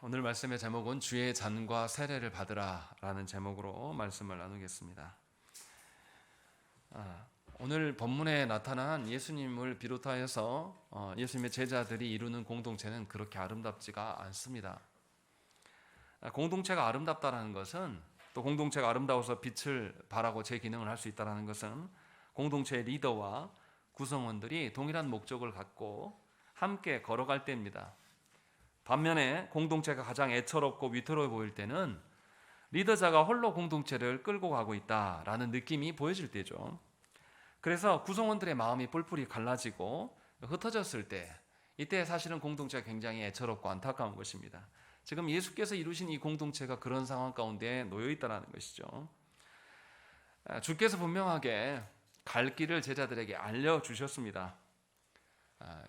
오늘 말씀의 제목은 주의 잔과 세례를 받으라 라는 제목으로 말씀을 나누겠습니다. 오늘 본문에 나타난 예수님을 비롯하여서 예수님의 제자들이 이루는 공동체는 그렇게 아름답지가 않습니다. 공동체가 아름답다라는 것은, 또 공동체가 아름다워서 빛을 발하고 제 기능을 할 수 있다는 것은 공동체의 리더와 구성원들이 동일한 목적을 갖고 함께 걸어갈 때입니다. 반면에 공동체가 가장 애처롭고 위태로워 보일 때는 리더자가 홀로 공동체를 끌고 가고 있다라는 느낌이 보여질 때죠. 그래서 구성원들의 마음이 뿔뿔이 갈라지고 흩어졌을 때, 이때 사실은 공동체가 굉장히 애처롭고 안타까운 것입니다. 지금 예수께서 이루신 이 공동체가 그런 상황 가운데 놓여 있다는 것이죠. 주께서 분명하게 갈 길을 제자들에게 알려주셨습니다.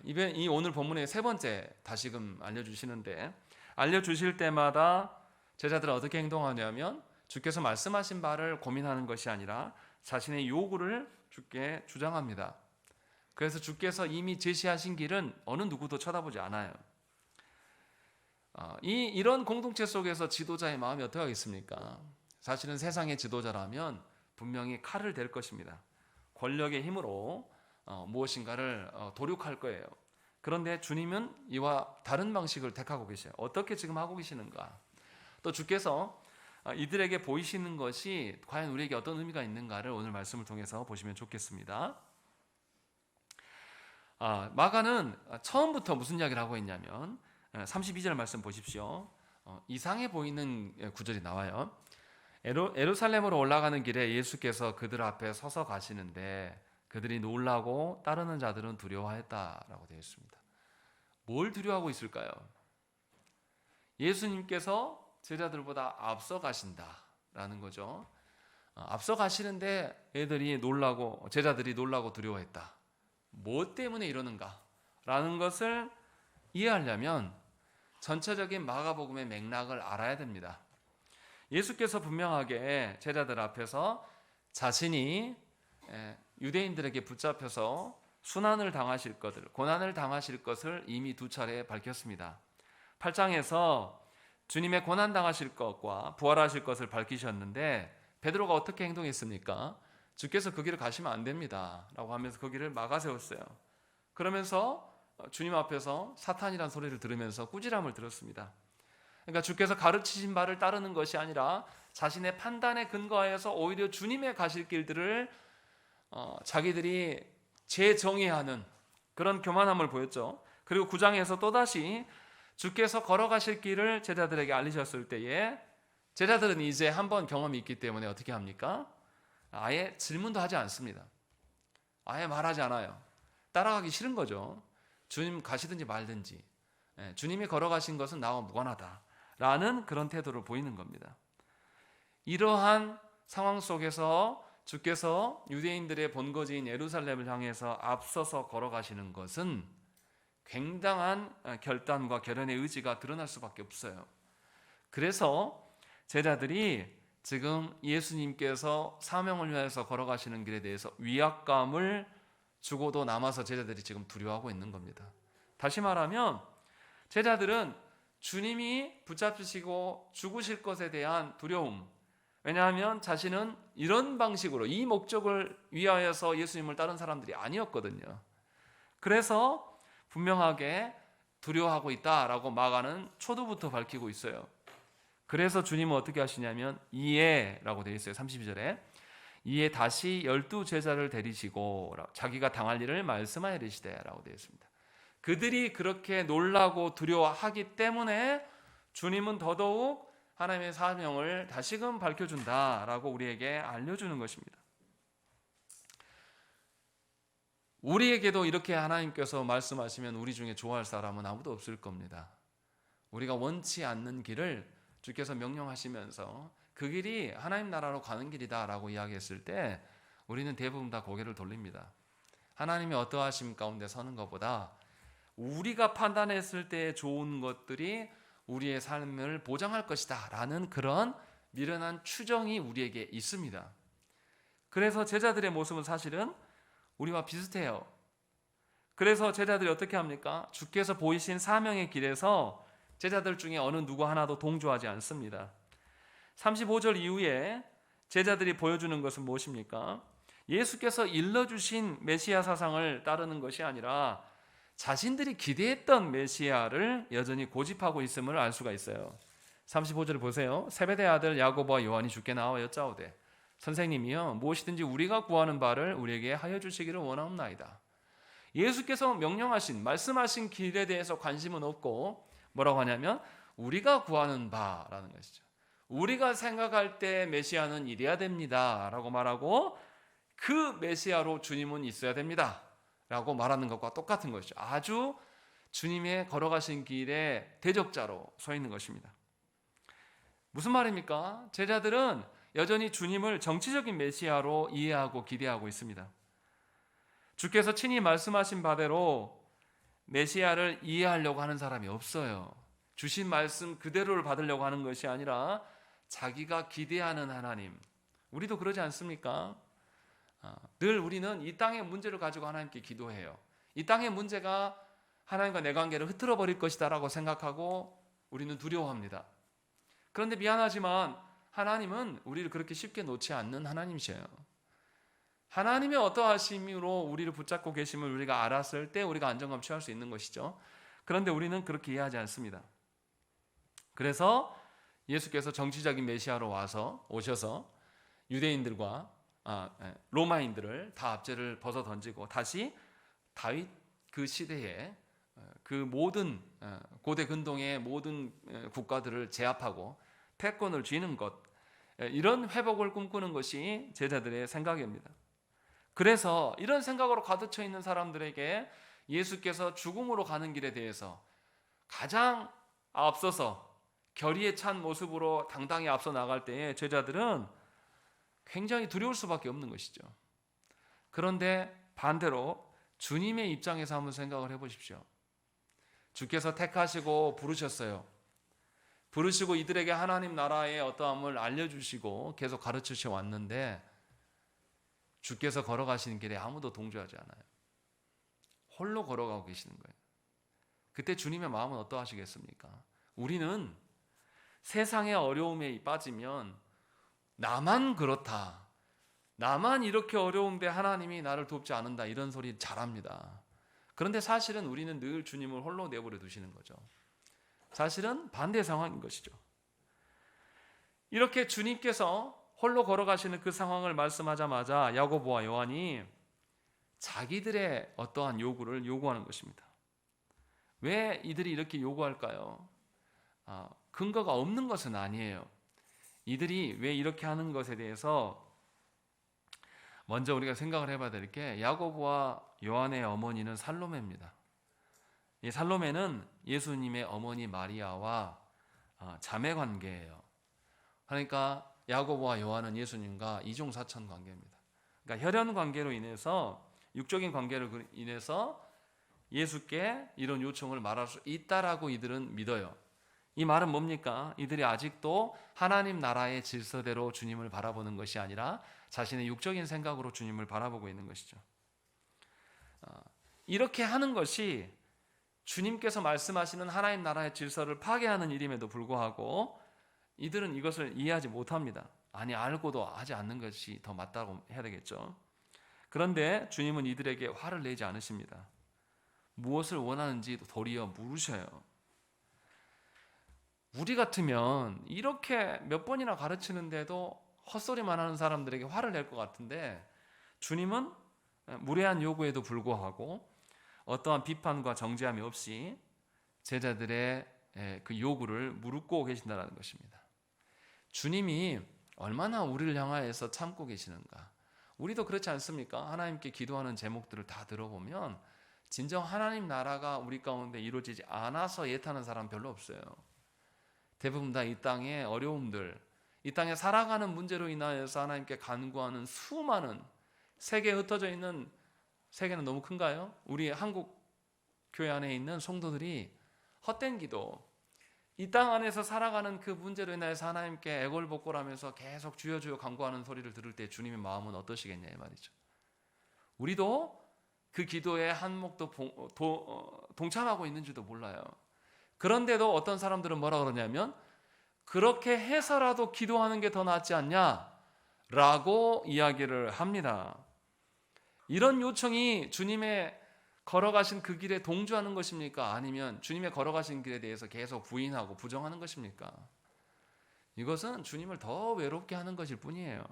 이 오늘 본문의 세 번째 다시금 알려주시는데, 알려주실 때마다 제자들은 어떻게 행동하냐면 주께서 말씀하신 바를 고민하는 것이 아니라 자신의 요구를 주께 주장합니다. 그래서 주께서 이미 제시하신 길은 어느 누구도 쳐다보지 않아요. 이런 공동체 속에서 지도자의 마음이 어떻게 하겠습니까? 사실은 세상의 지도자라면 분명히 칼을 댈 것입니다. 권력의 힘으로 무엇인가를 도륙할 거예요. 그런데 주님은 이와 다른 방식을 택하고 계셔요. 어떻게 지금 하고 계시는가? 또 주께서 이들에게 보이시는 것이 과연 우리에게 어떤 의미가 있는가를 오늘 말씀을 통해서 보시면 좋겠습니다. 마가는 처음부터 무슨 이야기를 하고 있냐면 32절 말씀 보십시오. 이상해 보이는 구절이 나와요. 예루살렘으로 올라가는 길에 예수께서 그들 앞에 서서 가시는데 그들이 놀라고 따르는 자들은 두려워했다라고 되어 있습니다. 뭘 두려워하고 있을까요? 예수님께서 제자들보다 앞서 가신다라는 거죠. 앞서 가시는데 제자들이 놀라고 두려워했다. 뭐 때문에 이러는가? 라는 것을 이해하려면 전체적인 마가복음의 맥락을 알아야 됩니다. 예수께서 분명하게 제자들 앞에서 자신이 유대인들에게 붙잡혀서 순환을 당하실 것을, 고난을 당하실 것을 이미 두 차례 밝혔습니다. 8장에서 주님의 고난 당하실 것과 부활하실 것을 밝히셨는데 베드로가 어떻게 행동했습니까? 주께서 그 길을 가시면 안 됩니다 라고 하면서 그 길을 막아세웠어요. 그러면서 주님 앞에서 사탄이란 소리를 들으면서 꾸지람을 들었습니다. 그러니까 주께서 가르치신 바를 따르는 것이 아니라 자신의 판단에 근거하여서 오히려 주님의 가실 길들을 자기들이 재정의하는 그런 교만함을 보였죠. 그리고 9장에서 또다시 주께서 걸어가실 길을 제자들에게 알리셨을 때에 제자들은 이제 한번 경험이 있기 때문에 어떻게 합니까? 아예 질문도 하지 않습니다. 아예 말하지 않아요. 따라가기 싫은 거죠. 주님 가시든지 말든지, 주님이 걸어가신 것은 나와 무관하다 라는 그런 태도를 보이는 겁니다. 이러한 상황 속에서 주께서 유대인들의 본거지인 예루살렘을 향해서 앞서서 걸어가시는 것은 굉장한 결단과 결연의 의지가 드러날 수밖에 없어요. 그래서 제자들이 지금 예수님께서 사명을 위해서 걸어가시는 길에 대해서 위압감을 주고도 남아서 제자들이 지금 두려워하고 있는 겁니다. 다시 말하면 제자들은 주님이 붙잡히시고 죽으실 것에 대한 두려움, 왜냐하면 자신은 이런 방식으로 이 목적을 위하여서 예수님을 따른 사람들이 아니었거든요. 그래서 분명하게 두려워하고 있다라고 마가는 초두부터 밝히고 있어요. 그래서 주님은 어떻게 하시냐면 이에라고 되어 있어요. 32절에 이에 다시 12제자를 데리시고 자기가 당할 일을 말씀하여 이르시되라고 되어 있습니다. 그들이 그렇게 놀라고 두려워하기 때문에 주님은 더더욱 하나님의 사명을 다시금 밝혀준다라고 우리에게 알려주는 것입니다. 우리에게도 이렇게 하나님께서 말씀하시면 우리 중에 좋아할 사람은 아무도 없을 겁니다. 우리가 원치 않는 길을 주께서 명령하시면서 그 길이 하나님 나라로 가는 길이다라고 이야기했을 때 우리는 대부분 다 고개를 돌립니다. 하나님이 어떠하심 가운데 서는 것보다 우리가 판단했을 때 좋은 것들이 우리의 삶을 보장할 것이다 라는 그런 미련한 추정이 우리에게 있습니다. 그래서 제자들의 모습은 사실은 우리와 비슷해요. 그래서 제자들이 어떻게 합니까? 주께서 보이신 사명의 길에서 제자들 중에 어느 누구 하나도 동조하지 않습니다. 35절 이후에 제자들이 보여주는 것은 무엇입니까? 예수께서 일러주신 메시아 사상을 따르는 것이 아니라 자신들이 기대했던 메시아를 여전히 고집하고 있음을 알 수가 있어요. 35절을 보세요. 세베대 아들 야고보와 요한이 주께 나와 여짜오되 선생님이여 무엇이든지 우리가 구하는 바를 우리에게 하여 주시기를 원하옵나이다. 예수께서 명령하신 말씀하신 길에 대해서 관심은 없고 뭐라고 하냐면 우리가 구하는 바라는 것이죠. 우리가 생각할 때 메시아는 이래야 됩니다 라고 말하고 그 메시아로 주님은 있어야 됩니다 라고 말하는 것과 똑같은 것이죠. 아주 주님의 걸어가신 길에 대적자로 서 있는 것입니다. 무슨 말입니까? 제자들은 여전히 주님을 정치적인 메시아로 이해하고 기대하고 있습니다. 주께서 친히 말씀하신 바대로 메시아를 이해하려고 하는 사람이 없어요. 주신 말씀 그대로를 받으려고 하는 것이 아니라 자기가 기대하는 하나님. 우리도 그러지 않습니까? 늘 우리는 이 땅의 문제를 가지고 하나님께 기도해요. 이 땅의 문제가 하나님과 내 관계를 흐트러 버릴 것이다 라고 생각하고 우리는 두려워합니다. 그런데 미안하지만 하나님은 우리를 그렇게 쉽게 놓지 않는 하나님이셔요. 하나님의 어떠하심으로 우리를 붙잡고 계심을 우리가 알았을 때 우리가 안정감 취할 수 있는 것이죠. 그런데 우리는 그렇게 이해하지 않습니다. 그래서 예수께서 정치적인 메시아로 오셔서 유대인들과 로마인들을 다 압제를 벗어 던지고 다시 다윗 그 시대에 그 모든 고대 근동의 모든 국가들을 제압하고 패권을 쥐는 것, 이런 회복을 꿈꾸는 것이 제자들의 생각입니다. 그래서 이런 생각으로 가득 차 있는 사람들에게 예수께서 죽음으로 가는 길에 대해서 가장 앞서서 결의에 찬 모습으로 당당히 앞서 나갈 때에 제자들은 굉장히 두려울 수밖에 없는 것이죠. 그런데 반대로 주님의 입장에서 한번 생각을 해보십시오. 주께서 택하시고 부르셨어요. 부르시고 이들에게 하나님 나라의 어떠함을 알려주시고 계속 가르치셔 왔는데 주께서 걸어가시는 길에 아무도 동조하지 않아요. 홀로 걸어가고 계시는 거예요. 그때 주님의 마음은 어떠하시겠습니까? 우리는 세상의 어려움에 빠지면 나만 그렇다, 나만 이렇게 어려운데 하나님이 나를 돕지 않는다, 이런 소리 잘합니다. 그런데 사실은 우리는 늘 주님을 홀로 내버려 두시는 거죠. 사실은 반대 상황인 것이죠. 이렇게 주님께서 홀로 걸어가시는 그 상황을 말씀하자마자 야고보와 요한이 자기들의 어떠한 요구를 요구하는 것입니다. 왜 이들이 이렇게 요구할까요? 근거가 없는 것은 아니에요. 이들이 왜 이렇게 하는 것에 대해서 먼저 우리가 생각을 해봐야 될 게, 야고보와 요한의 어머니는 살로메입니다. 이 살로메는 예수님의 어머니 마리아와 자매 관계예요. 그러니까 야고보와 요한은 예수님과 이종사촌 관계입니다. 그러니까 혈연 관계로 인해서, 육적인 관계로 인해서 예수께 이런 요청을 말할 수 있다라고 이들은 믿어요. 이 말은 뭡니까? 이들이 아직도 하나님 나라의 질서대로 주님을 바라보는 것이 아니라 자신의 육적인 생각으로 주님을 바라보고 있는 것이죠. 이렇게 하는 것이 주님께서 말씀하시는 하나님 나라의 질서를 파괴하는 일임에도 불구하고 이들은 이것을 이해하지 못합니다. 아니, 알고도 하지 않는 것이 더 맞다고 해야 되겠죠. 그런데 주님은 이들에게 화를 내지 않으십니다. 무엇을 원하는지 도리어 물으셔요. 우리 같으면 이렇게 몇 번이나 가르치는데도 헛소리만 하는 사람들에게 화를 낼 것 같은데, 주님은 무례한 요구에도 불구하고 어떠한 비판과 정죄함이 없이 제자들의 그 요구를 무릅쓰고 계신다는 것입니다. 주님이 얼마나 우리를 향하여서 참고 계시는가. 우리도 그렇지 않습니까? 하나님께 기도하는 제목들을 다 들어보면 진정 하나님 나라가 우리 가운데 이루어지지 않아서 애타는 사람 별로 없어요. 대부분 다 이 땅의 어려움들, 이 땅에 살아가는 문제로 인하여서 하나님께 간구하는 수많은, 세계에 흩어져 있는, 세계는 너무 큰가요? 우리 한국 교회 안에 있는 성도들이 헛된 기도, 이 땅 안에서 살아가는 그 문제로 인해서 하나님께 애걸복걸하면서 계속 주여 주여 간구하는 소리를 들을 때 주님의 마음은 어떠시겠냐 이 말이죠. 우리도 그 기도에 한몫도 동참하고 있는지도 몰라요. 그런데도 어떤 사람들은 뭐라 그러냐면 그렇게 해서라도 기도하는 게 더 낫지 않냐라고 이야기를 합니다. 이런 요청이 주님의 걸어가신 그 길에 동조하는 것입니까? 아니면 주님의 걸어가신 길에 대해서 계속 부인하고 부정하는 것입니까? 이것은 주님을 더 외롭게 하는 것일 뿐이에요.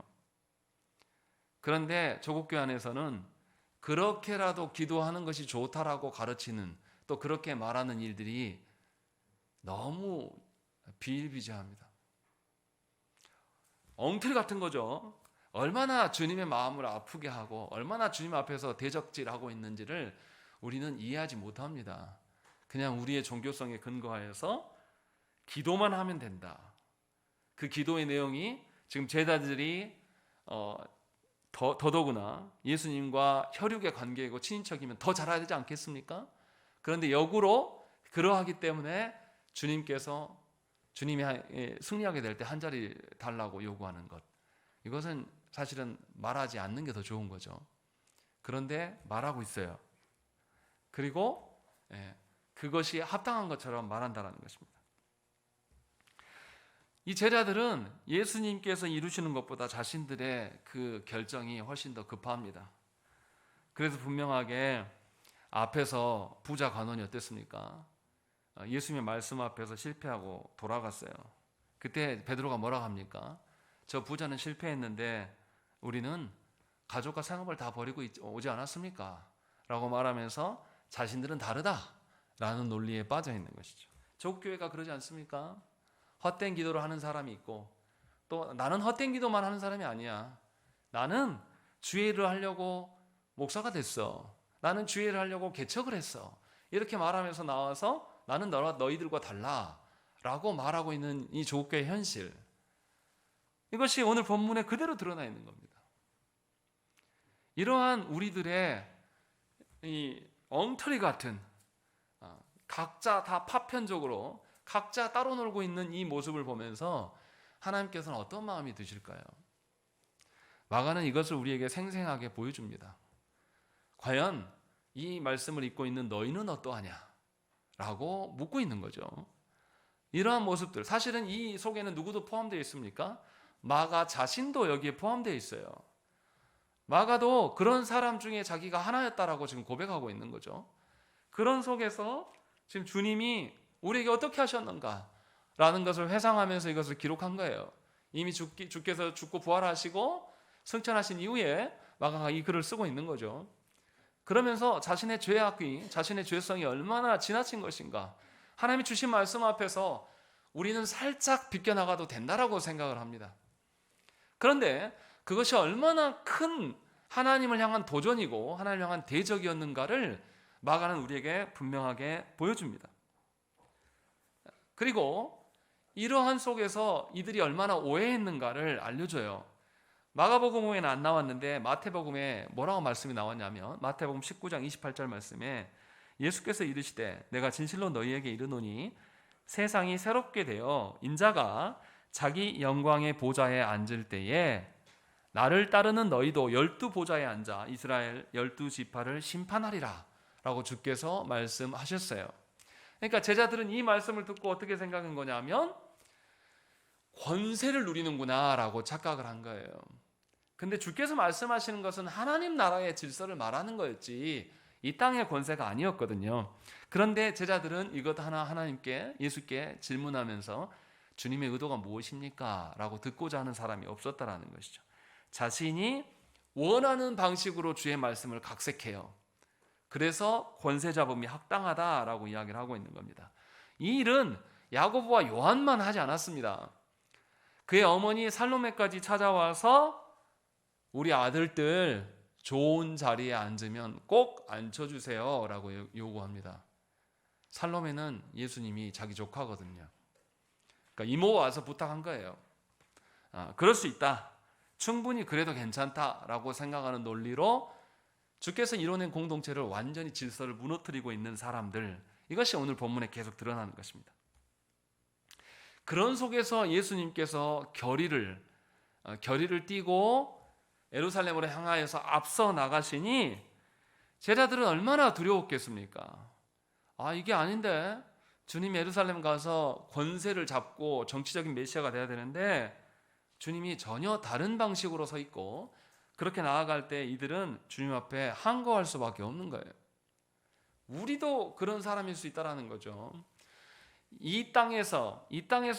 그런데 조국교회 안에서는 그렇게라도 기도하는 것이 좋다라고 가르치는, 또 그렇게 말하는 일들이 너무 비일비재합니다. 엉터리 같은 거죠. 얼마나 주님의 마음을 아프게 하고 얼마나 주님 앞에서 대적질하고 있는지를 우리는 이해하지 못합니다. 그냥 우리의 종교성에 근거하여서 기도만 하면 된다. 그 기도의 내용이 지금 제자들이 더더구나 예수님과 혈육의 관계이고 친인척이면 더 잘해야 되지 않겠습니까? 그런데 역으로 그러하기 때문에 주님께서 주님이 승리하게 될 때 한 자리 달라고 요구하는 것, 이것은 사실은 말하지 않는 게 더 좋은 거죠. 그런데 말하고 있어요. 그리고 그것이 합당한 것처럼 말한다는 것입니다. 이 제자들은 예수님께서 이루시는 것보다 자신들의 그 결정이 훨씬 더 급합니다. 그래서 분명하게 앞에서 부자 관원이 어땠습니까? 예수님의 말씀 앞에서 실패하고 돌아갔어요. 그때 베드로가 뭐라고 합니까? 저 부자는 실패했는데 우리는 가족과 생업을 다 버리고 오지 않았습니까? 라고 말하면서 자신들은 다르다라는 논리에 빠져 있는 것이죠. 조국교회가 그러지 않습니까? 헛된 기도를 하는 사람이 있고, 또 나는 헛된 기도만 하는 사람이 아니야. 나는 주의 일을 하려고 목사가 됐어. 나는 주의 일을 하려고 개척을 했어. 이렇게 말하면서 나와서 나는 너희들과 달라 라고 말하고 있는 이 조국교회 현실, 이것이 오늘 본문에 그대로 드러나 있는 겁니다. 이러한 우리들의 이 엉터리 같은, 각자 다 파편적으로 각자 따로 놀고 있는 이 모습을 보면서 하나님께서는 어떤 마음이 드실까요? 마가는 이것을 우리에게 생생하게 보여줍니다. 과연 이 말씀을 읽고 있는 너희는 어떠하냐? 라고 묻고 있는 거죠. 이러한 모습들, 사실은 이 속에는 누구도 포함되어 있습니까? 마가 자신도 여기에 포함되어 있어요. 마가도 그런 사람 중에 자기가 하나였다라고 지금 고백하고 있는 거죠. 그런 속에서 지금 주님이 우리에게 어떻게 하셨는가 라는 것을 회상하면서 이것을 기록한 거예요. 이미 주께서 죽고 부활하시고 승천하신 이후에 마가가 이 글을 쓰고 있는 거죠. 그러면서 자신의 죄악이, 자신의 죄성이 얼마나 지나친 것인가, 하나님이 주신 말씀 앞에서 우리는 살짝 비껴나가도 된다라고 생각을 합니다. 그런데 그것이 얼마나 큰 하나님을 향한 도전이고 하나님을 향한 대적이었는가를 마가는 우리에게 분명하게 보여줍니다. 그리고 이러한 속에서 이들이 얼마나 오해했는가를 알려줘요. 마가복음에는 안 나왔는데 마태복음에 뭐라고 말씀이 나왔냐면, 마태복음 19장 28절 말씀에 예수께서 이르시되 내가 진실로 너희에게 이르노니 세상이 새롭게 되어 인자가 자기 영광의 보좌에 앉을 때에 나를 따르는 너희도 12보좌에 앉아 이스라엘 12지파를 심판하리라 라고 주께서 말씀하셨어요. 그러니까 제자들은 이 말씀을 듣고 어떻게 생각한 거냐면 권세를 누리는구나 라고 착각을 한 거예요. 근데 주께서 말씀하시는 것은 하나님 나라의 질서를 말하는 거였지 이 땅의 권세가 아니었거든요. 그런데 제자들은 이것 하나 하나님께, 예수께 질문하면서 주님의 의도가 무엇입니까? 라고 듣고자 하는 사람이 없었다라는 것이죠. 자신이 원하는 방식으로 주의 말씀을 각색해요. 그래서 권세 잡음이 합당하다라고 이야기를 하고 있는 겁니다. 이 일은 야고보와 요한만 하지 않았습니다. 그의 어머니 살로메까지 찾아와서 우리 아들들 좋은 자리에 앉으면 꼭 앉혀주세요 라고 요구합니다. 살로메는 예수님이 자기 조카거든요. 그러니까 이모가 와서 부탁한 거예요. 그럴 수 있다, 충분히 그래도 괜찮다라고 생각하는 논리로 주께서 이뤄낸 공동체를 완전히 질서를 무너뜨리고 있는 사람들, 이것이 오늘 본문에 계속 드러나는 것입니다. 그런 속에서 예수님께서 결의를 띠고 예루살렘으로 향하여서 앞서 나가시니 제자들은 얼마나 두려웠겠습니까? 이게 아닌데, 주님이 예루살렘 가서 권세를 잡고 정치적인 메시아가 돼야 되는데 주님이 전혀 다른 방식으로 서 있고 그렇게 나아갈 때 이들은 주님 앞에 항거할 수밖에 없는 거예요. 우리도 그런 사람일 수 있다는 거죠. 이 땅에서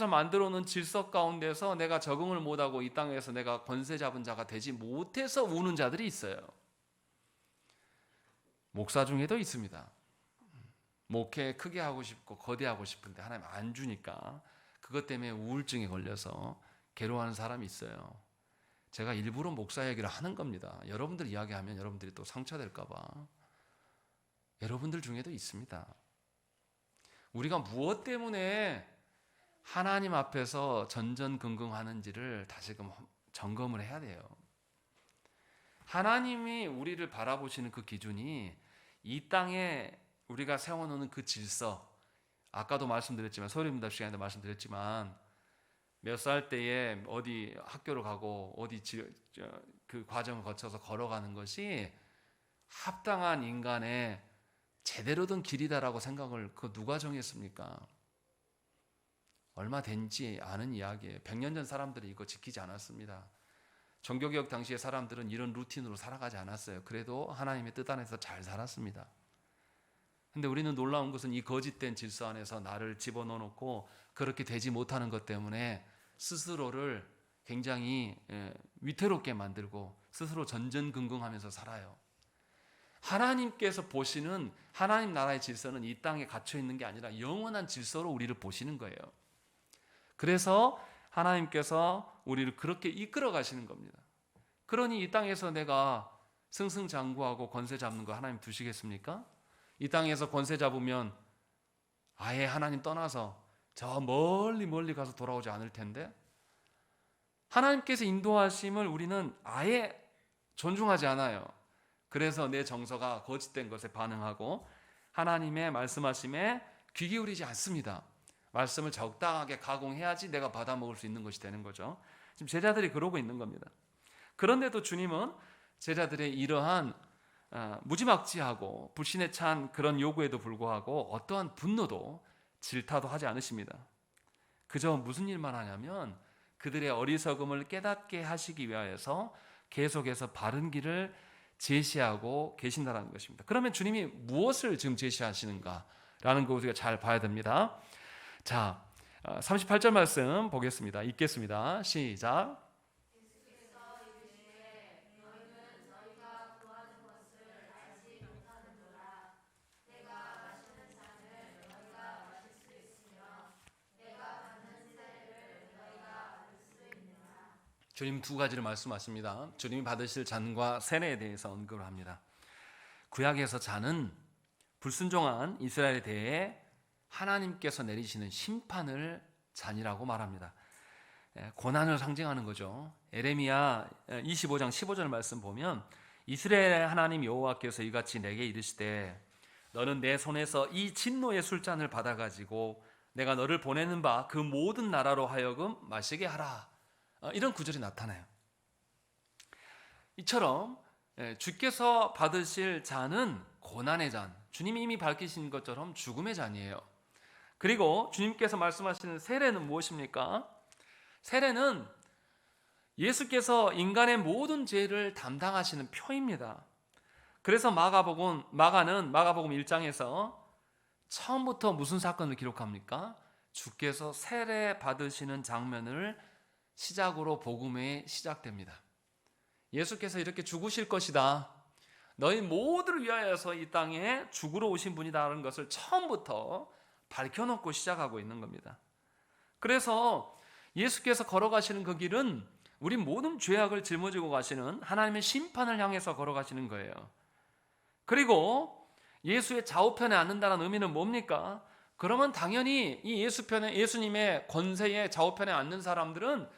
만들어 놓은 질서 가운데서 내가 적응을 못하고 이 땅에서 내가 권세 잡은 자가 되지 못해서 우는 자들이 있어요. 목사 중에도 있습니다. 목회 크게 하고 싶고 거대하고 싶은데 하나님 안 주니까 그것 때문에 우울증에 걸려서 괴로워하는 사람이 있어요. 제가 일부러 목사 얘기를 하는 겁니다. 여러분들 이야기하면 여러분들이 또 상처될까 봐. 여러분들 중에도 있습니다. 우리가 무엇 때문에 하나님 앞에서 전전긍긍하는지를 다시금 점검을 해야 돼요. 하나님이 우리를 바라보시는 그 기준이 이 땅에 우리가 세워놓는 그 질서, 아까도 말씀드렸지만 소리문답 시간에도 말씀드렸지만 몇 살 때에 어디 학교를 가고 어디 그 과정을 거쳐서 걸어가는 것이 합당한 인간의 제대로 된 길이다라고 생각을 그 누가 정했습니까? 얼마 된지 아는 이야기예요. 100년 전 사람들이 이거 지키지 않았습니다. 종교개혁 당시의 사람들은 이런 루틴으로 살아가지 않았어요. 그래도 하나님의 뜻 안에서 잘 살았습니다. 근데 우리는 놀라운 것은 이 거짓된 질서 안에서 나를 집어넣어놓고 그렇게 되지 못하는 것 때문에 스스로를 굉장히 위태롭게 만들고 스스로 전전긍긍하면서 살아요. 하나님께서 보시는 하나님 나라의 질서는 이 땅에 갇혀 있는 게 아니라 영원한 질서로 우리를 보시는 거예요. 그래서 하나님께서 우리를 그렇게 이끌어 가시는 겁니다. 그러니 이 땅에서 내가 승승장구하고 권세 잡는 거 하나님 두시겠습니까? 이 땅에서 권세 잡으면 아예 하나님 떠나서 저 멀리 가서 돌아오지 않을 텐데 하나님께서 인도하심을 우리는 아예 존중하지 않아요. 그래서 내 정서가 거짓된 것에 반응하고 하나님의 말씀하심에 귀 기울이지 않습니다. 말씀을 적당하게 가공해야지 내가 받아먹을 수 있는 것이 되는 거죠. 지금 제자들이 그러고 있는 겁니다. 그런데도 주님은 제자들의 이러한 무지막지하고 불신에 찬 그런 요구에도 불구하고 어떠한 분노도 질타도 하지 않으십니다. 그저 무슨 일만 하냐면 그들의 어리석음을 깨닫게 하시기 위하여서 계속해서 바른 길을 제시하고 계신다는 것입니다. 그러면 주님이 무엇을 지금 제시하시는가라는 거 우리가 잘 봐야 됩니다. 자, 38절 말씀 보겠습니다. 읽겠습니다. 시작. 주님 두 가지를 말씀하십니다. 주님이 받으실 잔과 세례에 대해서 언급을 합니다. 구약에서 잔은 불순종한 이스라엘에 대해 하나님께서 내리시는 심판을 잔이라고 말합니다. 고난을 상징하는 거죠. 에레미야 25장 15절 말씀 보면 이스라엘의 하나님 여호와께서 이같이 내게 이르시되 너는 내 손에서 이 진노의 술잔을 받아가지고 내가 너를 보내는 바 그 모든 나라로 하여금 마시게 하라. 이런 구절이 나타나요. 이처럼 주께서 받으실 잔은 고난의 잔, 주님이 이미 밝히신 것처럼 죽음의 잔이에요. 그리고 주님께서 말씀하시는 세례는 무엇입니까? 세례는 예수께서 인간의 모든 죄를 담당하시는 표입니다. 그래서 마가는 마가복음 1장에서 처음부터 무슨 사건을 기록합니까? 주께서 세례 받으시는 장면을 시작으로 복음에 시작됩니다. 예수께서 이렇게 죽으실 것이다. 너희 모두를 위하여서 이 땅에 죽으러 오신 분이다라는 것을 처음부터 밝혀놓고 시작하고 있는 겁니다. 그래서 예수께서 걸어가시는 그 길은 우리 모든 죄악을 짊어지고 가시는 하나님의 심판을 향해서 걸어가시는 거예요. 그리고 예수의 좌우편에 앉는다는 의미는 뭡니까? 그러면 당연히 이 예수님의 권세의 좌우편에 앉는 사람들은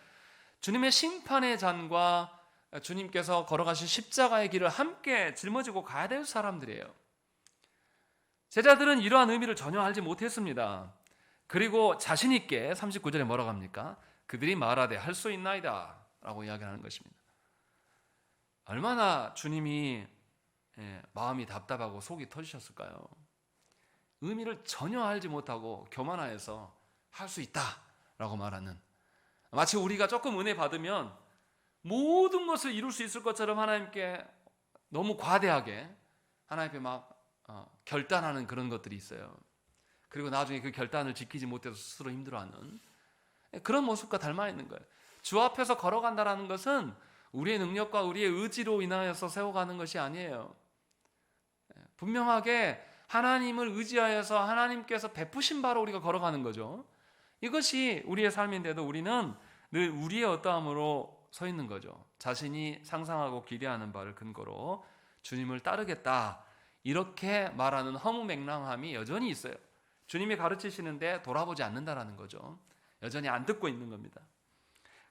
주님의 심판의 잔과 주님께서 걸어가신 십자가의 길을 함께 짊어지고 가야 될 사람들이에요. 제자들은 이러한 의미를 전혀 알지 못했습니다. 그리고 자신 있게 39절에 뭐라고 합니까? 그들이 말하되 할 수 있나이다 라고 이야기하는 것입니다. 얼마나 주님이 마음이 답답하고 속이 터지셨을까요? 의미를 전혀 알지 못하고 교만하여서 할 수 있다라고 말하는, 마치 우리가 조금 은혜 받으면 모든 것을 이룰 수 있을 것처럼 하나님께 너무 과대하게 하나님 앞에 막 결단하는 그런 것들이 있어요. 그리고 나중에 그 결단을 지키지 못해서 스스로 힘들어하는 그런 모습과 닮아 있는 거예요. 주 앞에서 걸어간다라는 것은 우리의 능력과 우리의 의지로 인하여서 세워가는 것이 아니에요. 분명하게 하나님을 의지하여서 하나님께서 베푸신 바로 우리가 걸어가는 거죠. 이것이 우리의 삶인데도 우리는 늘 우리의 어떠함으로 서 있는 거죠. 자신이 상상하고 기대하는 바를 근거로 주님을 따르겠다, 이렇게 말하는 허무맹랑함이 여전히 있어요. 주님이 가르치시는데 돌아보지 않는다라는 거죠. 여전히 안 듣고 있는 겁니다.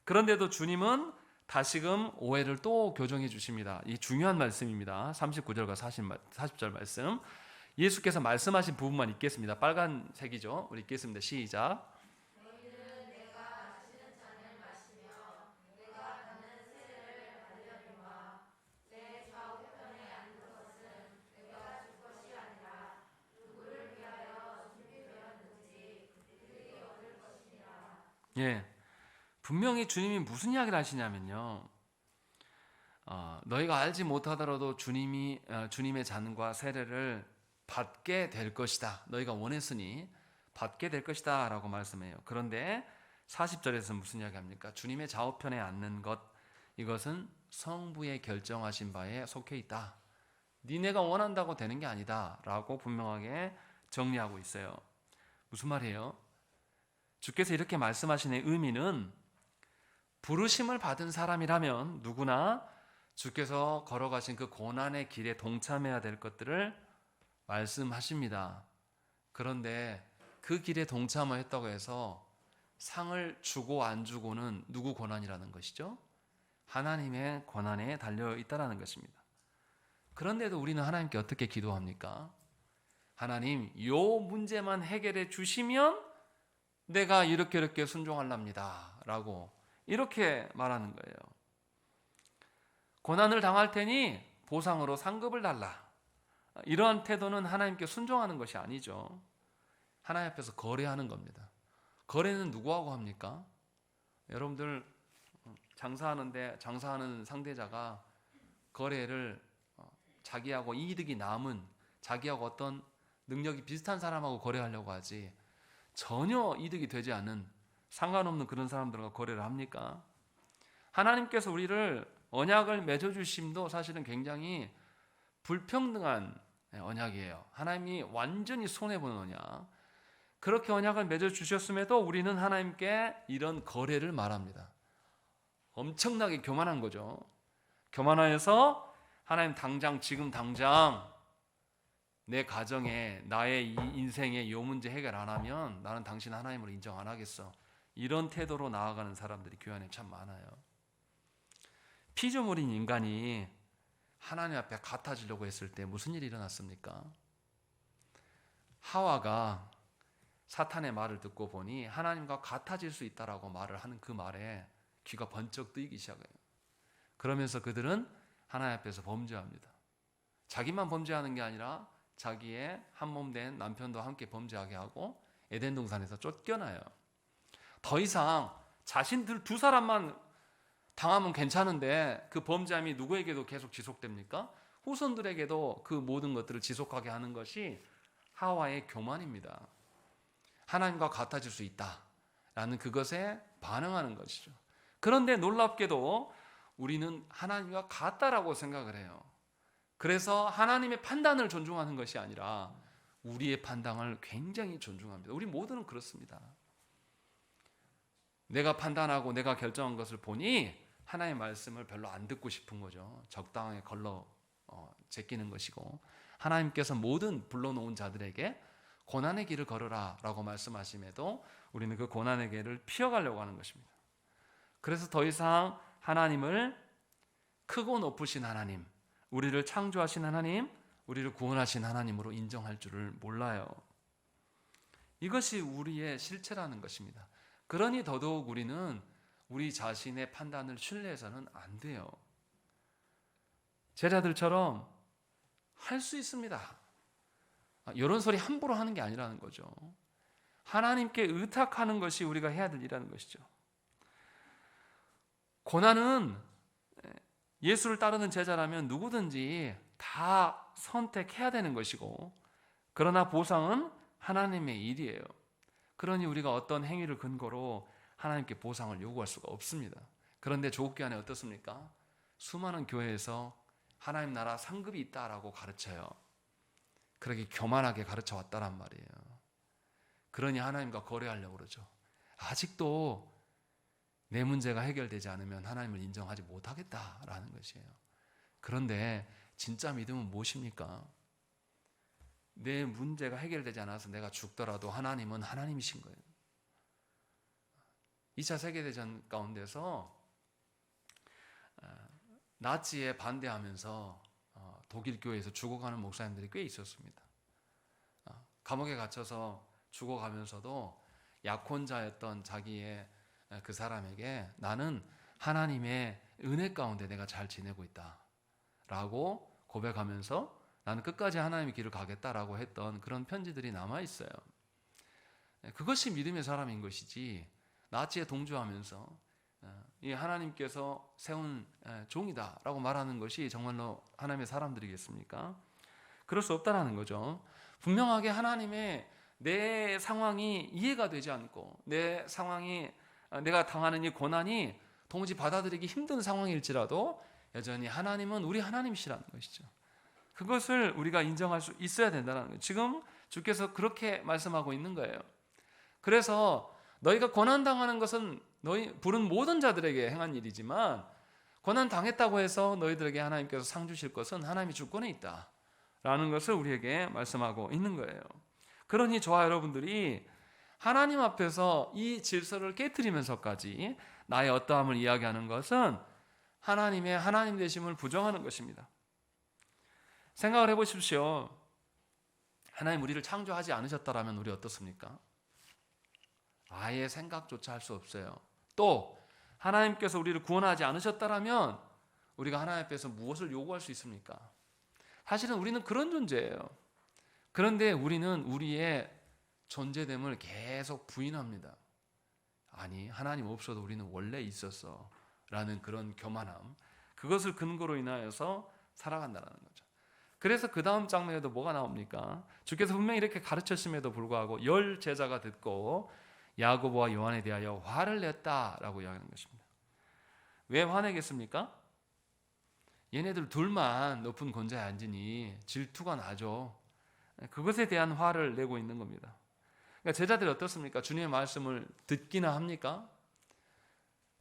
그런데도 주님은 다시금 오해를 또 교정해 주십니다. 이 중요한 말씀입니다. 39절과 40절 말씀, 예수께서 말씀하신 부분만 읽겠습니다. 빨간색이죠. 우리 읽겠습니다. 시작. 예, 분명히 주님이 무슨 이야기를 하시냐면요, 너희가 알지 못하더라도 주님의 잔과 세례를 받게 될 것이다. 너희가 원했으니 받게 될 것이다 라고 말씀해요. 그런데 40절에서 무슨 이야기 합니까? 주님의 좌우편에 앉는 것, 이것은 성부의 결정하신 바에 속해 있다. 니네가 원한다고 되는 게 아니다 라고 분명하게 정리하고 있어요. 무슨 말이에요? 주께서 이렇게 말씀하시는 의미는, 부르심을 받은 사람이라면 누구나 주께서 걸어가신 그 고난의 길에 동참해야 될 것들을 말씀하십니다. 그런데 그 길에 동참했다고 해서 상을 주고 안 주고는 누구 권한이라는 것이죠? 하나님의 권한에 달려 있다는 것입니다. 그런데도 우리는 하나님께 어떻게 기도합니까? 하나님, 요 문제만 해결해 주시면 내가 이렇게 순종할랍니다 라고 이렇게 말하는 거예요. 고난을 당할 테니 보상으로 상급을 달라. 이러한 태도는 하나님께 순종하는 것이 아니죠. 하나님 앞에서 거래하는 겁니다. 거래는 누구하고 합니까? 여러분들 장사하는 상대자가 거래를 자기하고 이득이 남은, 자기하고 어떤 능력이 비슷한 사람하고 거래하려고 하지, 전혀 이득이 되지 않은, 상관없는 그런 사람들과 거래를 합니까? 하나님께서 우리를 언약을 맺어주심도 사실은 굉장히 불평등한 언약이에요. 하나님이 완전히 손해보는 언약. 그렇게 언약을 맺어주셨음에도 우리는 하나님께 이런 거래를 말합니다. 엄청나게 교만한 거죠. 교만하여서 하나님, 지금 당장 내 가정에, 나의 이 인생에 이 문제 해결 안 하면 나는 당신 하나님으로 인정 안 하겠어. 이런 태도로 나아가는 사람들이 교회 안에 참 많아요. 피조물인 인간이 하나님 앞에 같아지려고 했을 때 무슨 일이 일어났습니까? 하와가 사탄의 말을 듣고 보니 하나님과 같아질 수 있다라고 말을 하는 그 말에 귀가 번쩍 뜨이기 시작해요. 그러면서 그들은 하나님 앞에서 범죄합니다. 자기만 범죄하는 게 아니라 자기의 한몸된 남편도 함께 범죄하게 하고 에덴 동산에서 쫓겨나요. 더 이상 자신들 두 사람만 당하면 괜찮은데 그 범죄함이 누구에게도 계속 지속됩니까? 후손들에게도 그 모든 것들을 지속하게 하는 것이 하와의 교만입니다. 하나님과 같아질 수 있다라는 그것에 반응하는 것이죠. 그런데 놀랍게도 우리는 하나님과 같다라고 생각을 해요. 그래서 하나님의 판단을 존중하는 것이 아니라 우리의 판단을 굉장히 존중합니다. 우리 모두는 그렇습니다. 내가 판단하고 내가 결정한 것을 보니 하나님의 말씀을 별로 안 듣고 싶은 거죠. 적당하게 제끼는 것이고, 하나님께서 모든 불러놓은 자들에게 고난의 길을 걸으라 라고 말씀하심에도 우리는 그 고난의 길을 피어가려고 하는 것입니다. 그래서 더 이상 하나님을 크고 높으신 하나님, 우리를 창조하신 하나님, 우리를 구원하신 하나님으로 인정할 줄을 몰라요. 이것이 우리의 실체라는 것입니다. 그러니 더더욱 우리는 우리 자신의 판단을 신뢰해서는 안 돼요. 제자들처럼 할 수 있습니다. 이런 소리 함부로 하는 게 아니라는 거죠. 하나님께 의탁하는 것이 우리가 해야 될 일이라는 것이죠. 고난은 예수를 따르는 제자라면 누구든지 다 선택해야 되는 것이고, 그러나 보상은 하나님의 일이에요. 그러니 우리가 어떤 행위를 근거로 하나님께 보상을 요구할 수가 없습니다. 그런데 조국교회 안에 어떻습니까? 수많은 교회에서 하나님 나라 상급이 있다라고 가르쳐요. 그렇게 교만하게 가르쳐 왔다란 말이에요. 그러니 하나님과 거래하려고 그러죠. 아직도 내 문제가 해결되지 않으면 하나님을 인정하지 못하겠다라는 것이에요. 그런데 진짜 믿음은 무엇입니까? 내 문제가 해결되지 않아서 내가 죽더라도 하나님은 하나님이신 거예요. 2차 세계대전 가운데서 나치에 반대하면서 독일 교회에서 죽어가는 목사님들이 꽤 있었습니다. 감옥에 갇혀서 죽어가면서도 약혼자였던 자기의 그 사람에게 나는 하나님의 은혜 가운데 내가 잘 지내고 있다 라고 고백하면서 나는 끝까지 하나님의 길을 가겠다라고 했던 그런 편지들이 남아있어요. 그것이 믿음의 사람인 것이지, 나치에 동조하면서 이 하나님께서 세운 종이다라고 말하는 것이 정말로 하나님의 사람들이겠습니까? 그럴 수 없다라는 거죠. 분명하게 하나님의 내 상황이 이해가 되지 않고 내 상황이, 내가 당하는 이 고난이 도무지 받아들이기 힘든 상황일지라도 여전히 하나님은 우리 하나님이시라는 것이죠. 그것을 우리가 인정할 수 있어야 된다는 거예요. 지금 주께서 그렇게 말씀하고 있는 거예요. 그래서 너희가 고난당하는 것은 너희 부른 모든 자들에게 행한 일이지만, 고난당했다고 해서 너희들에게 하나님께서 상 주실 것은 하나님의 주권에 있다 라는 것을 우리에게 말씀하고 있는 거예요. 그러니 저와 여러분들이 하나님 앞에서 이 질서를 깨트리면서까지 나의 어떠함을 이야기하는 것은 하나님의 하나님 되심을 부정하는 것입니다. 생각을 해보십시오. 하나님 우리를 창조하지 않으셨다라면 우리 어떻습니까? 아예 생각조차 할 수 없어요. 또 하나님께서 우리를 구원하지 않으셨다라면 우리가 하나님 앞에서 무엇을 요구할 수 있습니까? 사실은 우리는 그런 존재예요. 그런데 우리는 우리의 존재됨을 계속 부인합니다. 아니, 하나님 없어도 우리는 원래 있었어 라는 그런 교만함, 그것을 근거로 인하여서 살아간다는 거죠. 그래서 그 다음 장면에도 뭐가 나옵니까? 주께서 분명히 이렇게 가르쳤음에도 불구하고 10 제자가 듣고 야고보와 요한에 대하여 화를 냈다라고 이야기하는 것입니다. 왜 화내겠습니까? 얘네들 둘만 높은 권좌에 앉으니 질투가 나죠. 그것에 대한 화를 내고 있는 겁니다. 그러니까 제자들이 어떻습니까? 주님의 말씀을 듣기나 합니까?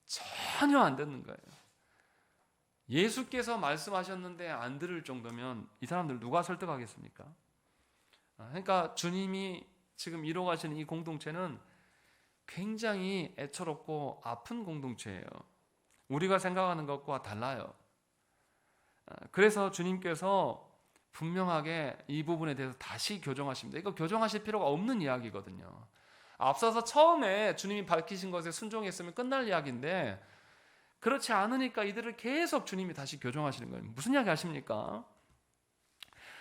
전혀 안 듣는 거예요. 예수께서 말씀하셨는데 안 들을 정도면 이 사람들 누가 설득하겠습니까? 그러니까 주님이 지금 이루어가시는 이 공동체는 굉장히 애처롭고 아픈 공동체예요. 우리가 생각하는 것과 달라요. 그래서 주님께서 분명하게 이 부분에 대해서 다시 교정하십니다. 이거 교정하실 필요가 없는 이야기거든요. 앞서서 처음에 주님이 밝히신 것에 순종했으면 끝날 이야기인데, 그렇지 않으니까 이들을 계속 주님이 다시 교정하시는 거예요. 무슨 이야기 하십니까?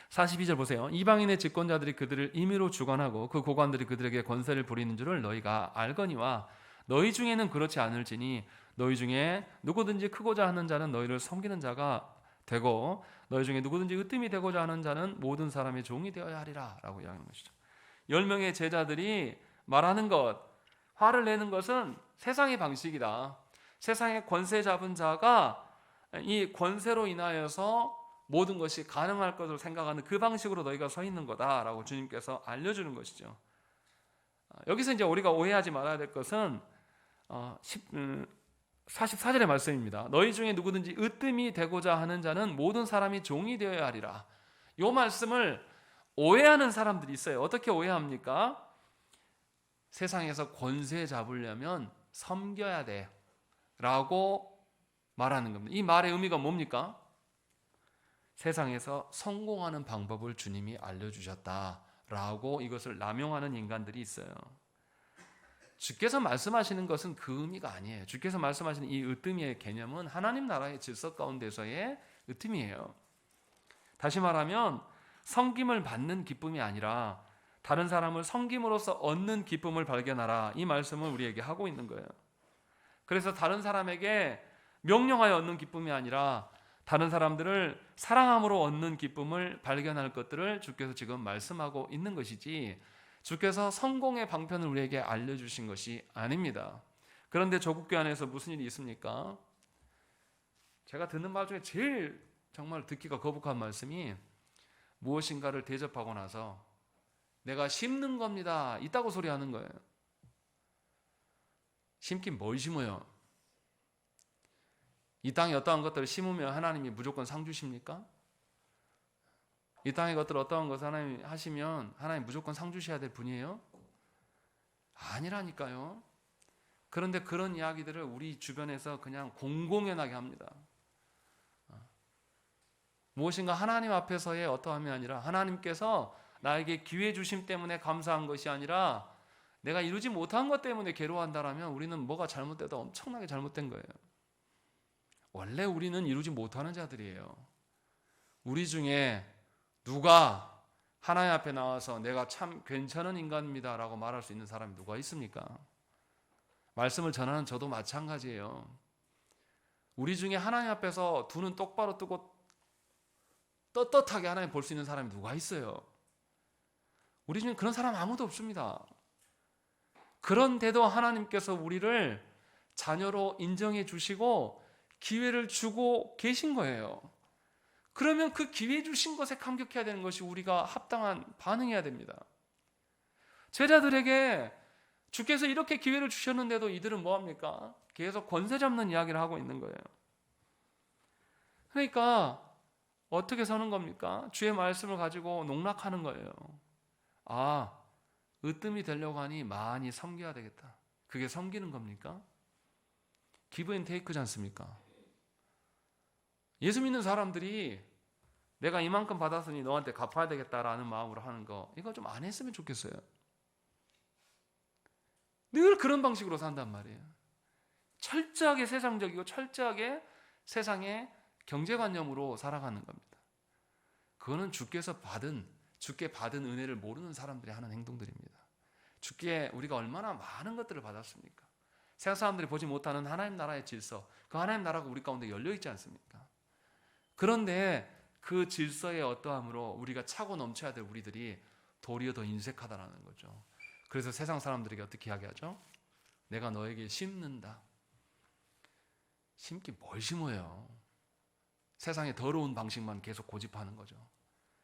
42절 보세요. 이방인의 집권자들이 그들을 임의로 주관하고 그 고관들이 그들에게 권세를 부리는 줄을 너희가 알거니와 너희 중에는 그렇지 않을지니 너희 중에 누구든지 크고자 하는 자는 너희를 섬기는 자가 되고 너희 중에 누구든지 으뜸이 되고자 하는 자는 모든 사람의 종이 되어야 하리라 라고 이야기하는 것이죠. 10명의 제자들이 말하는 것, 화를 내는 것은 세상의 방식이다. 세상의 권세 잡은 자가 이 권세로 인하여서 모든 것이 가능할 것으로 생각하는 그 방식으로 너희가 서 있는 거다라고 주님께서 알려주는 것이죠. 여기서 이제 우리가 오해하지 말아야 될 것은 44절의 말씀입니다. 너희 중에 누구든지 으뜸이 되고자 하는 자는 모든 사람이 종이 되어야 하리라. 이 말씀을 오해하는 사람들이 있어요. 어떻게 오해합니까? 세상에서 권세 잡으려면 섬겨야 돼 라고 말하는 겁니다. 이 말의 의미가 뭡니까? 세상에서 성공하는 방법을 주님이 알려주셨다라고 이것을 남용하는 인간들이 있어요. 주께서 말씀하시는 것은 그 의미가 아니에요. 주께서 말씀하시는 이 으뜸의 개념은 하나님 나라의 질서 가운데서의 으뜸이에요. 다시 말하면 섬김을 받는 기쁨이 아니라 다른 사람을 섬김으로써 얻는 기쁨을 발견하라. 이 말씀을 우리에게 하고 있는 거예요. 그래서 다른 사람에게 명령하여 얻는 기쁨이 아니라 다른 사람들을 사랑함으로 얻는 기쁨을 발견할 것들을 주께서 지금 말씀하고 있는 것이지, 주께서 성공의 방편을 우리에게 알려주신 것이 아닙니다. 그런데 조국교회 안에서 무슨 일이 있습니까? 제가 듣는 말 중에 제일 정말 듣기가 거북한 말씀이, 무엇인가를 대접하고 나서 내가 심는 겁니다, 있다고 소리하는 거예요. 심긴 뭘 심어요? 이 땅에 어떠한 것들을 심으면 하나님이 무조건 상 주십니까? 이 땅의 것들 어떠한 것을 하나님 하시면 하나님 무조건 상 주셔야 될 분이에요? 아니라니까요. 그런데 그런 이야기들을 우리 주변에서 그냥 공공연하게 합니다. 무엇인가 하나님 앞에서의 어떠함이 아니라, 하나님께서 나에게 기회 주심 때문에 감사한 것이 아니라 내가 이루지 못한 것 때문에 괴로워한다라면 우리는 뭐가 잘못돼도 엄청나게 잘못된 거예요. 원래 우리는 이루지 못하는 자들이에요. 우리 중에 누가 하나님 앞에 나와서 내가 참 괜찮은 인간입니다 라고 말할 수 있는 사람이 누가 있습니까? 말씀을 전하는 저도 마찬가지예요. 우리 중에 하나님 앞에서 두 눈 똑바로 뜨고 떳떳하게 하나님 볼 수 있는 사람이 누가 있어요? 우리 중에 그런 사람 아무도 없습니다. 그런데도 하나님께서 우리를 자녀로 인정해 주시고 기회를 주고 계신 거예요. 그러면 그 기회 주신 것에 감격해야 되는 것이 우리가 합당한 반응해야 됩니다. 제자들에게 주께서 이렇게 기회를 주셨는데도 이들은 뭐합니까? 계속 권세 잡는 이야기를 하고 있는 거예요. 그러니까 어떻게 서는 겁니까? 주의 말씀을 가지고 농락하는 거예요. 아, 으뜸이 되려고 하니 많이 섬겨야 되겠다. 그게 섬기는 겁니까? 기브 앤 테이크지 않습니까? 예수 믿는 사람들이 내가 이만큼 받았으니 너한테 갚아야 되겠다라는 마음으로 하는 거, 이거 좀 안 했으면 좋겠어요. 늘 그런 방식으로 산단 말이에요. 철저하게 세상적이고 철저하게 세상의 경제관념으로 살아가는 겁니다. 그거는 주께 받은 은혜를 모르는 사람들이 하는 행동들입니다. 주께 우리가 얼마나 많은 것들을 받았습니까? 세상 사람들이 보지 못하는 하나님 나라의 질서, 그 하나님 나라가 우리 가운데 열려 있지 않습니까? 그런데 그 질서의 어떠함으로 우리가 차고 넘쳐야 될 우리들이 도리어 더 인색하다라는 거죠. 그래서 세상 사람들에게 어떻게 이야기하죠? 내가 너에게 심는다. 심기 뭘 심어요? 세상의 더러운 방식만 계속 고집하는 거죠.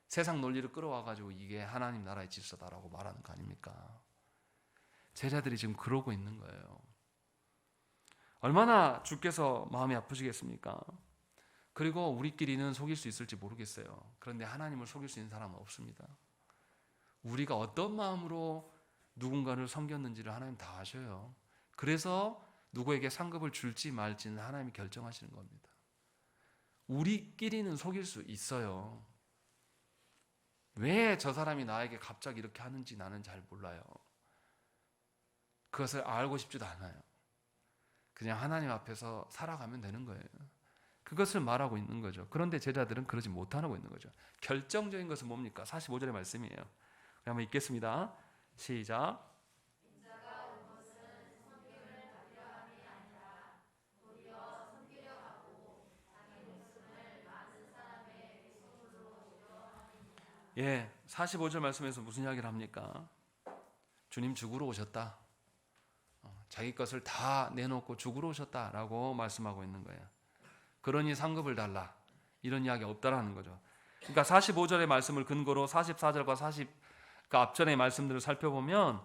세상 논리를 끌어와가지고 이게 하나님 나라의 질서다라고 말하는 거 아닙니까? 제자들이 지금 그러고 있는 거예요. 얼마나 주께서 마음이 아프시겠습니까? 그리고 우리끼리는 속일 수 있을지 모르겠어요. 그런데 하나님을 속일 수 있는 사람은 없습니다. 우리가 어떤 마음으로 누군가를 섬겼는지를 하나님 다 아셔요. 그래서 누구에게 상급을 줄지 말지는 하나님이 결정하시는 겁니다. 우리끼리는 속일 수 있어요. 왜 저 사람이 나에게 갑자기 이렇게 하는지 나는 잘 몰라요. 그것을 알고 싶지도 않아요. 그냥 하나님 앞에서 살아가면 되는 거예요. 그것을 말하고 있는 거죠. 그런데 제자들은 그러지 못하고 있는 거죠. 결정적인 것은 뭡니까? 45절의 말씀이에요. 한번 읽겠습니다. 시작. 예, 45절 말씀에서 무슨 이야기를 합니까? 주님 죽으러 오셨다. 자기 것을 다 내놓고 죽으러 오셨다라고 말씀하고 있는 거예요. 그러니 상급을 달라. 이런 이야기 없다라는 거죠. 그러니까 45절의 말씀을 근거로 44절과 40, 그 앞전의 말씀들을 살펴보면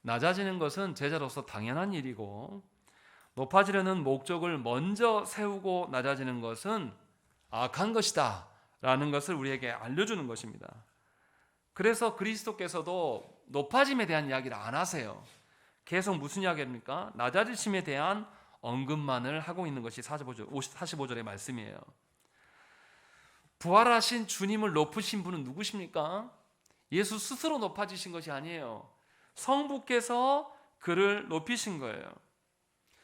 낮아지는 것은 제자로서 당연한 일이고 높아지려는 목적을 먼저 세우고 낮아지는 것은 악한 것이다 라는 것을 우리에게 알려주는 것입니다. 그래서 그리스도께서도 높아짐에 대한 이야기를 안 하세요. 계속 무슨 이야기입니까? 낮아지심에 대한 언급만을 하고 있는 것이 45절의 말씀이에요. 부활하신 주님을 높으신 분은 누구십니까? 예수 스스로 높아지신 것이 아니에요. 성부께서 그를 높이신 거예요.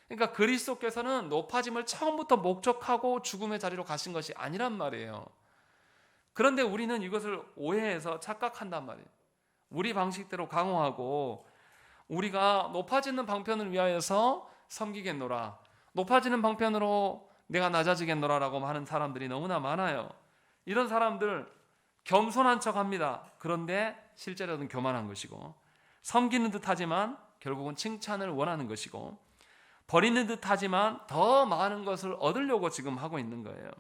그러니까 그리스도께서는 높아짐을 처음부터 목적하고 죽음의 자리로 가신 것이 아니란 말이에요. 그런데 우리는 이것을 오해해서 착각한단 말이에요. 우리 방식대로 강호하고 우리가 높아지는 방편을 위하여서 섬기겠노라, 높아지는 방편으로 내가 낮아지겠노라 라고 하는 사람들이 너무나 많아요. 이런 사람들 겸손한 척합니다. 그런데 실제로는 교만한 것이고, 섬기는 듯하지만 결국은 칭찬을 원하는 것이고, 버리는 듯하지만 더 많은 것을 얻으려고 지금 하고 있는 거예요.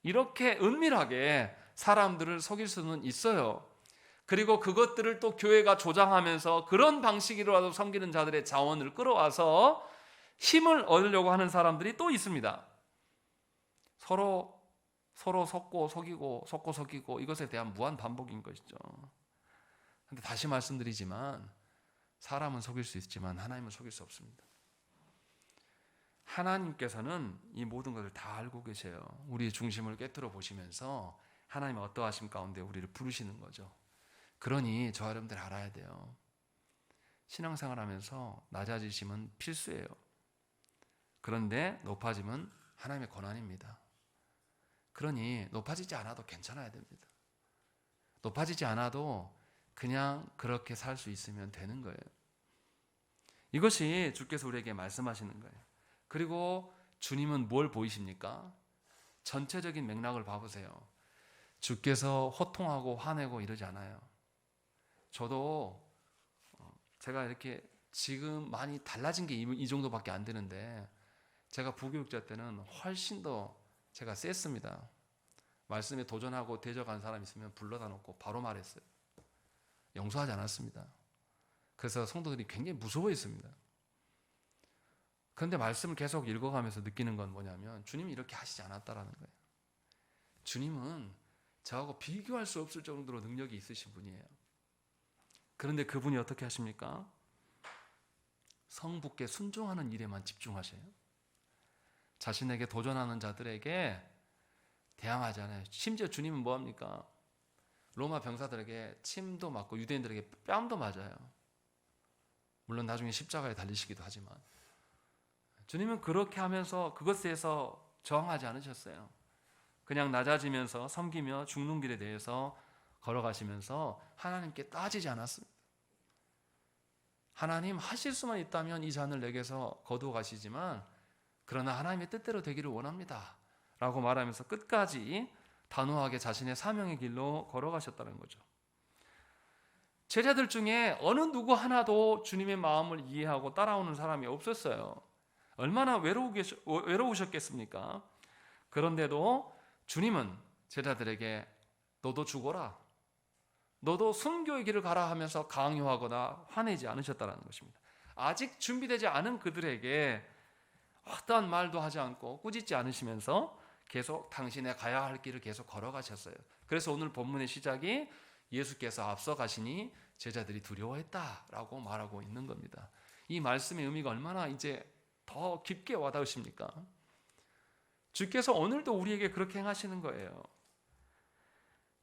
이렇게 은밀하게 사람들을 속일 수는 있어요. 그리고 그것들을 또 교회가 조장하면서 그런 방식으로라도 섬기는 자들의 자원을 끌어와서 힘을 얻으려고 하는 사람들이 또 있습니다. 서로 속고 속이고 이것에 대한 무한 반복인 것이죠. 근데 다시 말씀드리지만 사람은 속일 수 있지만 하나님은 속일 수 없습니다. 하나님께서는 이 모든 것을 다 알고 계세요. 우리의 중심을 꿰뚫어 보시면서 하나님은 어떠하심 가운데 우리를 부르시는 거죠. 그러니 저와 여러분들 알아야 돼요. 신앙생활 하면서 낮아지심은 필수예요. 그런데 높아짐은 하나님의 권한입니다. 그러니 높아지지 않아도 괜찮아야 됩니다. 높아지지 않아도 그냥 그렇게 살 수 있으면 되는 거예요. 이것이 주께서 우리에게 말씀하시는 거예요. 그리고 주님은 뭘 보이십니까? 전체적인 맥락을 봐보세요. 주께서 호통하고 화내고 이러지 않아요. 저도 제가 이렇게 지금 많이 달라진 게 이 정도밖에 안 되는데, 제가 부교육자 때는 훨씬 더 제가 셌습니다. 말씀에 도전하고 대적한 사람 있으면 불러다 놓고 바로 말했어요. 용서하지 않았습니다. 그래서 성도들이 굉장히 무서워했습니다. 그런데 말씀을 계속 읽어가면서 느끼는 건 뭐냐면 주님이 이렇게 하시지 않았다라는 거예요. 주님은 저하고 비교할 수 없을 정도로 능력이 있으신 분이에요. 그런데 그분이 어떻게 하십니까? 성부께 순종하는 일에만 집중하셔요. 자신에게 도전하는 자들에게 대항하지 않아요. 심지어 주님은 뭐합니까? 로마 병사들에게 침도 맞고 유대인들에게 뺨도 맞아요. 물론 나중에 십자가에 달리시기도 하지만 주님은 그렇게 하면서 그것에 대해서 저항하지 않으셨어요. 그냥 낮아지면서 섬기며 죽는 길에 대해서 걸어가시면서 하나님께 따지지 않았습니다. 하나님 하실 수만 있다면 이 잔을 내게서 거두어 가시지만 그러나 하나님의 뜻대로 되기를 원합니다 라고 말하면서 끝까지 단호하게 자신의 사명의 길로 걸어가셨다는 거죠. 제자들 중에 어느 누구 하나도 주님의 마음을 이해하고 따라오는 사람이 없었어요. 얼마나 외로우셨겠습니까? 그런데도 주님은 제자들에게 너도 죽어라, 너도 순교의 길을 가라 하면서 강요하거나 화내지 않으셨다는 것입니다. 아직 준비되지 않은 그들에게 어떠한 말도 하지 않고 꾸짖지 않으시면서 계속 당신의 가야 할 길을 계속 걸어가셨어요. 그래서 오늘 본문의 시작이 예수께서 앞서 가시니 제자들이 두려워했다라고 말하고 있는 겁니다. 이 말씀의 의미가 얼마나 이제 더 깊게 와닿으십니까? 주께서 오늘도 우리에게 그렇게 행하시는 거예요.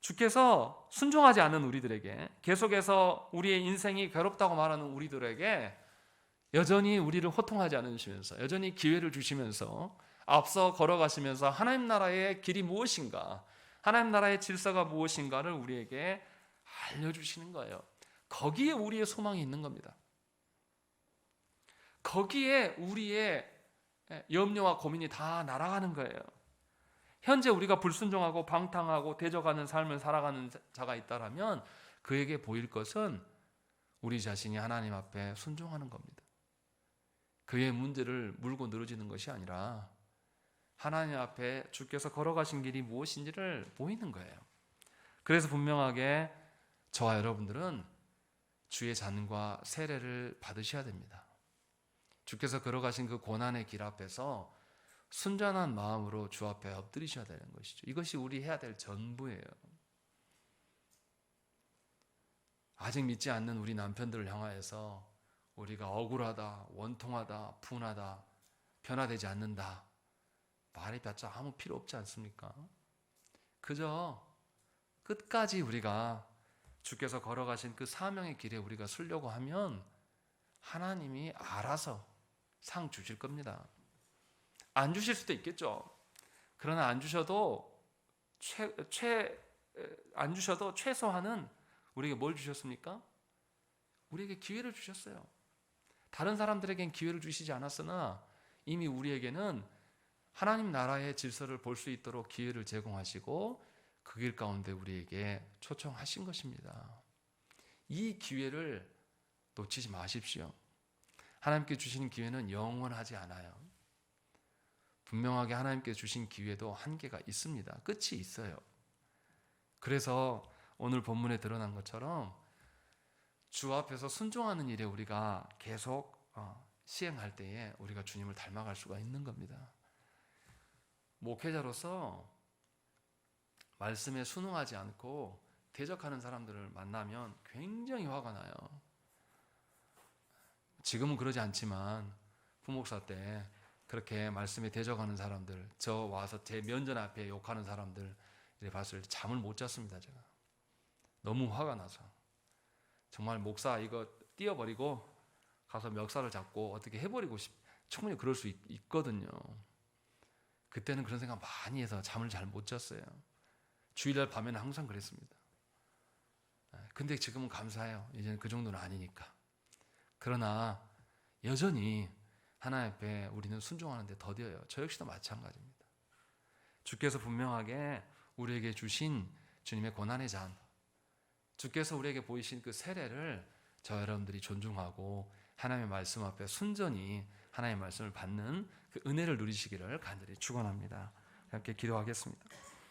주께서 순종하지 않은 우리들에게, 계속해서 우리의 인생이 괴롭다고 말하는 우리들에게 여전히 우리를 호통하지 않으시면서, 여전히 기회를 주시면서 앞서 걸어가시면서 하나님 나라의 길이 무엇인가, 하나님 나라의 질서가 무엇인가를 우리에게 알려주시는 거예요. 거기에 우리의 소망이 있는 겁니다. 거기에 우리의 염려와 고민이 다 날아가는 거예요. 현재 우리가 불순종하고 방탕하고 대적하는 삶을 살아가는 자가 있다면 그에게 보일 것은 우리 자신이 하나님 앞에 순종하는 겁니다. 그의 문제를 물고 늘어지는 것이 아니라 하나님 앞에 주께서 걸어가신 길이 무엇인지를 보이는 거예요. 그래서 분명하게 저와 여러분들은 주의 잔과 세례를 받으셔야 됩니다. 주께서 걸어가신 그 고난의 길 앞에서 순전한 마음으로 주 앞에 엎드리셔야 되는 것이죠. 이것이 우리 해야 될 전부예요. 아직 믿지 않는 우리 남편들을 향하여서 우리가 억울하다, 원통하다, 분하다, 변화되지 않는다 말해봤자 아무 필요 없지 않습니까? 그저 끝까지 우리가 주께서 걸어가신 그 사명의 길에 우리가 서려고 하면 하나님이 알아서 상 주실 겁니다. 안 주실 수도 있겠죠. 그러나 안 주셔도 안 주셔도 최소한은 우리에게 뭘 주셨습니까? 우리에게 기회를 주셨어요. 다른 사람들에겐 기회를 주시지 않았으나 이미 우리에게는 하나님 나라의 질서를 볼 수 있도록 기회를 제공하시고 그 길 가운데 우리에게 초청하신 것입니다. 이 기회를 놓치지 마십시오. 하나님께 주시는 기회는 영원하지 않아요. 분명하게 하나님께 주신 기회도 한계가 있습니다. 끝이 있어요. 그래서 오늘 본문에 드러난 것처럼 주 앞에서 순종하는 일에 우리가 계속 시행할 때에 우리가 주님을 닮아갈 수가 있는 겁니다. 목회자로서 말씀에 순응하지 않고 대적하는 사람들을 만나면 굉장히 화가 나요. 지금은 그러지 않지만 부목사 때 그렇게 말씀에 대적하는 사람들, 저 와서 제 면전 앞에 욕하는 사람들 이래 봤을 때 잠을 못 잤습니다. 제가 너무 화가 나서 정말 목사 이거 띄워버리고 가서 멱살을 잡고 어떻게 해버리고 충분히 그럴 수 있거든요. 그때는 그런 생각 많이 해서 잠을 잘 못 잤어요. 주일날 밤에는 항상 그랬습니다. 근데 지금은 감사해요. 이제는 그 정도는 아니니까. 그러나 여전히 하나님 앞에 우리는 순종하는데 더뎌요. 저 역시도 마찬가지입니다. 주께서 분명하게 우리에게 주신 주님의 고난의 잔, 주께서 우리에게 보이신 그 세례를 저 여러분들이 존중하고 하나님의 말씀 앞에 순전히 하나님의 말씀을 받는 그 은혜를 누리시기를 간절히 축원합니다. 함께 기도하겠습니다.